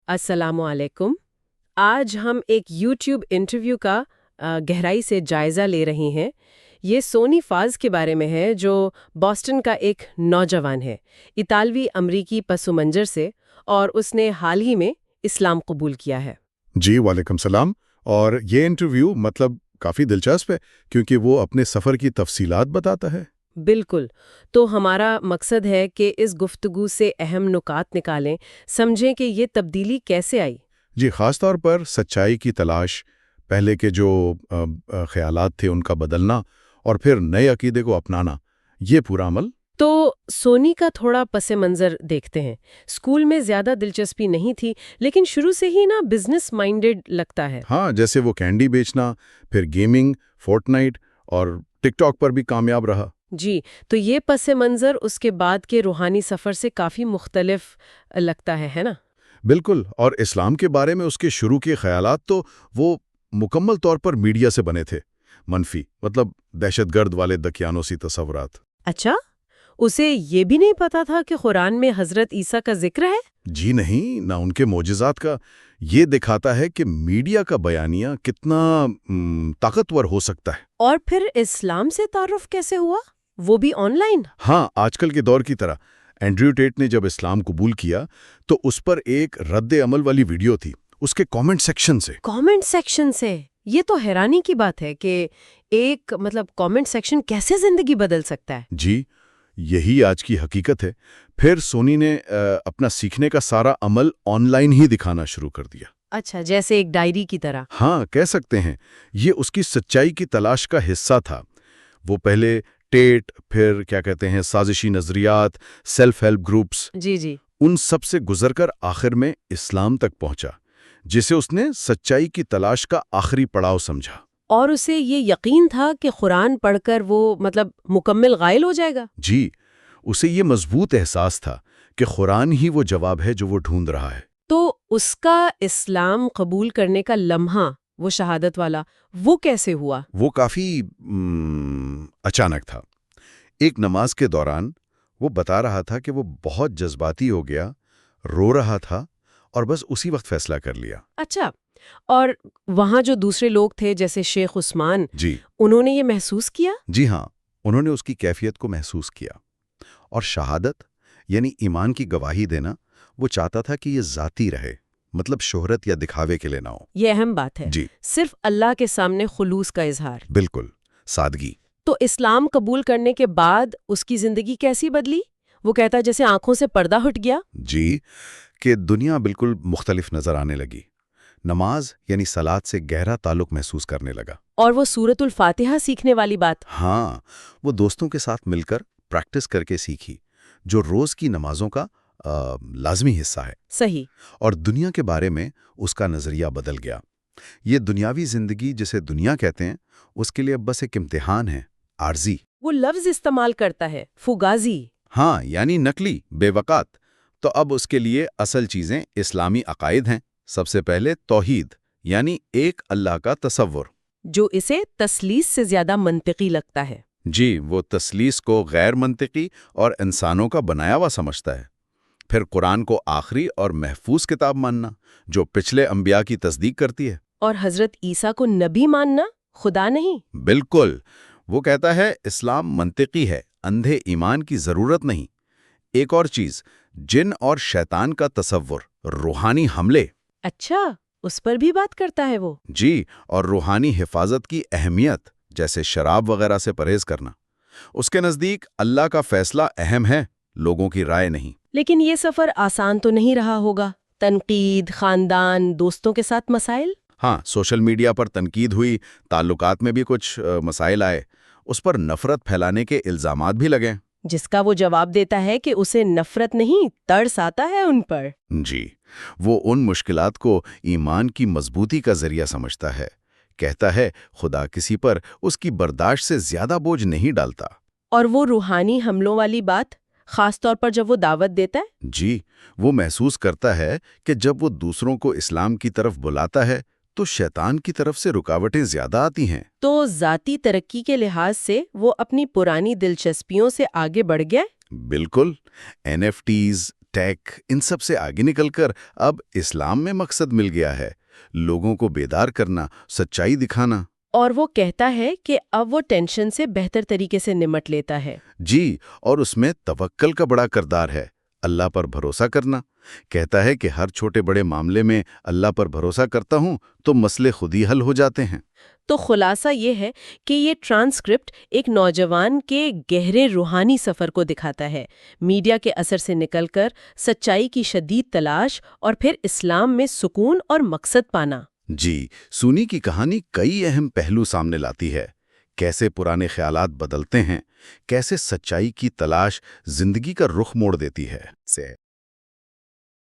السلام علیکم۔ آج ہم ایک یوٹیوب انٹرویو کا گہرائی سے جائزہ لے رہے ہیں۔ یہ سونی فاز کے بارے میں ہے، جو بoston کا ایک نوجوان ہے، اطالوی امریکی پس منظر سے، اور اس نے حال ہی میں اسلام قبول کیا ہے۔ جی وعلیکم السلام۔ اور یہ انٹرویو کافی دلچسپ ہے کیونکہ وہ اپنے سفر کی تفصیلات بتاتا ہے۔ بالکل، تو ہمارا مقصد ہے کہ اس گفتگو سے اہم نکات نکالیں، سمجھیں کہ یہ تبدیلی کیسے آئی۔ جی، خاص طور پر سچائی کی تلاش، پہلے کے جو خیالات تھے ان کا بدلنا، اور پھر نئے عقیدے کو اپنانا، یہ پورا عمل۔ تو سونی کا تھوڑا پس منظر دیکھتے ہیں۔ اسکول میں زیادہ دلچسپی نہیں تھی، لیکن شروع سے ہی بزنس مائنڈڈ لگتا ہے۔ ہاں، جیسے وہ کینڈی بیچنا، پھر گیمنگ، فورٹنائٹ اور ٹک ٹاک پر بھی کامیاب رہا۔ جی، تو یہ پس منظر اس کے بعد کے روحانی سفر سے کافی مختلف لگتا ہے نا؟ بالکل، اور اسلام کے بارے میں اس کے شروع کے خیالات تو وہ مکمل طور پر میڈیا سے بنے تھے، منفی، دہشت گرد والے دکیانوسی تصورات۔ اچھا، اسے یہ بھی نہیں پتا تھا کہ قرآن میں حضرت عیسیٰ کا ذکر ہے؟ جی نہیں، نہ ان کے معجزات کا۔ یہ دکھاتا ہے کہ میڈیا کا بیانیہ کتنا طاقتور ہو سکتا ہے۔ اور پھر اسلام سے تعارف کیسے ہوا، وہ بھی آن لائن؟ ہاں، آج کل کے دور کی طرح اینڈریو ٹیٹ نے جب اسلام قبول کیا تو اس پر ایک رد عمل والی ویڈیو تھی، اس کے کامنٹ سیکشن سے۔ کامنٹ سیکشن سے؟ یہ تو حیرانی کی بات ہے کہ ایک کامنٹ سیکشن کیسے زندگی بدل سکتا ہے۔ جی، یہی آج کی حقیقت ہے۔ پھر سونی نے اپنا سیکھنے کا سارا عمل آن لائن ہی دکھانا شروع کر دیا۔ اچھا، جیسے ایک ڈائری کی طرح؟ ہاں، کہہ سکتے ہیں۔ یہ اس کی سچائی کی تلاش کا حصہ تھا۔ وہ پہلے ٹیٹ، پھر سازشی نظریات، سیلف ہیلپ گروپس، جی، ان سب سے گزر کر آخر میں اسلام تک پہنچا، جسے اس نے سچائی کی تلاش کا آخری پڑاؤ سمجھا۔ اور اسے یہ یقین تھا کہ قرآن پڑھ کر وہ مکمل غائل ہو جائے گا؟ جی، اسے یہ مضبوط احساس تھا کہ قرآن ہی وہ جواب ہے جو وہ ڈھونڈ رہا ہے۔ تو اس کا اسلام قبول کرنے کا لمحہ، وہ شہادت والا، وہ کیسے ہوا؟ وہ کافی اچانک تھا۔ ایک نماز کے دوران وہ بتا رہا تھا کہ وہ بہت جذباتی ہو گیا، رو رہا تھا، اور بس اسی وقت فیصلہ کر لیا۔ اچھا، اور وہاں جو دوسرے لوگ تھے جیسے شیخ عثمان، جی، انہوں نے یہ محسوس کیا؟ جی ہاں، انہوں نے اس کی کیفیت کو محسوس کیا۔ اور شہادت یعنی ایمان کی گواہی دینا، وہ چاہتا تھا کہ یہ ذاتی رہے، شہرت یا دکھاوے کے لیے نہ ہو۔ یہ اہم بات ہے۔ جی، صرف اللہ کے سامنے خلوص کا اظہار۔ بالکل، سادگی۔ تو اسلام قبول کرنے کے بعد اس کی زندگی کیسی بدلی؟ وہ کہتا جیسے آنکھوں سے پردہ ہٹ گیا۔ جی، کہ دنیا بالکل مختلف نظر آنے لگی۔ نماز یعنی صلاۃ سے گہرا تعلق محسوس کرنے لگا۔ اور وہ سورۃ الفاتحہ سیکھنے والی بات؟ ہاں، وہ دوستوں کے ساتھ مل کر پریکٹس کر کے سیکھی، جو روز کی نمازوں کا لازمی حصہ ہے۔ صحیح۔ اور دنیا کے بارے میں اس کا نظریہ بدل گیا۔ یہ دنیاوی زندگی جسے دنیا کہتے ہیں، اس کے لیے اب بس ایک امتحان ہے، عارضی۔ وہ لفظ استعمال کرتا ہے، فگازی۔ ہاں، یعنی نقلی، بے وقات۔ تو اب اس کے لیے اصل چیزیں اسلامی عقائد ہیں۔ سب سے پہلے توحید، یعنی ایک اللہ کا تصور، جو اسے تثلیث سے زیادہ منطقی لگتا ہے۔ جی، وہ تثلیث کو غیر منطقی اور انسانوں کا بنایا ہوا سمجھتا ہے۔ پھر قرآن کو آخری اور محفوظ کتاب ماننا، جو پچھلے انبیاء کی تصدیق کرتی ہے۔ اور حضرت عیسیٰ کو نبی ماننا، خدا نہیں۔ بالکل، وہ کہتا ہے اسلام منطقی ہے، اندھے ایمان کی ضرورت نہیں۔ ایک اور چیز، جن اور شیطان کا تصور، روحانی حملے۔ اچھا، اس پر بھی بات کرتا ہے وہ؟ جی، اور روحانی حفاظت کی اہمیت، جیسے شراب وغیرہ سے پرہیز کرنا۔ اس کے نزدیک اللہ کا فیصلہ اہم ہے، لوگوں کی رائے نہیں۔ لیکن یہ سفر آسان تو نہیں رہا ہوگا، تنقید، خاندان، دوستوں کے ساتھ مسائل؟ ہاں، سوشل میڈیا پر تنقید ہوئی، تعلقات میں بھی کچھ مسائل آئے، اس پر نفرت پھیلانے کے الزامات بھی لگے۔ جس کا وہ جواب دیتا ہے کہ اسے نفرت نہیں، ترس آتا ہے ان پر۔ جی، وہ ان مشکلات کو ایمان کی مضبوطی کا ذریعہ سمجھتا ہے۔ کہتا ہے خدا کسی پر اس کی برداشت سے زیادہ بوجھ نہیں ڈالتا۔ اور وہ روحانی حملوں والی بات، خاص طور پر جب وہ دعوت دیتا ہے؟ جی، وہ محسوس کرتا ہے کہ جب وہ دوسروں کو اسلام کی طرف بلاتا ہے تو شیطان کی طرف سے رکاوٹیں زیادہ آتی ہیں۔ تو ذاتی ترقی کے لحاظ سے وہ اپنی پرانی دلچسپیوں سے آگے بڑھ گیا؟ بالکل، NFTs، ٹیک ان سب سے آگے نکل کر اب اسلام میں مقصد مل گیا ہے، لوگوں کو بیدار کرنا، سچائی دکھانا۔ اور وہ کہتا ہے کہ اب وہ ٹینشن سے بہتر طریقے سے نمٹ لیتا ہے۔ جی، اور اس میں توکل کا بڑا کردار ہے، اللہ پر بھروسہ کرنا۔ کہتا ہے کہ ہر چھوٹے بڑے معاملے میں اللہ پر بھروسہ کرتا ہوں تو مسئلے خود ہی حل ہو جاتے ہیں۔ تو خلاصہ یہ ہے کہ یہ ٹرانسکرپٹ ایک نوجوان کے گہرے روحانی سفر کو دکھاتا ہے، میڈیا کے اثر سے نکل کر سچائی کی شدید تلاش اور پھر اسلام میں سکون اور مقصد پانا۔ جی، سونی کی کہانی کئی اہم پہلو سامنے لاتی ہے، کیسے پرانے خیالات بدلتے ہیں، کیسے سچائی کی تلاش زندگی کا رخ موڑ دیتی ہے۔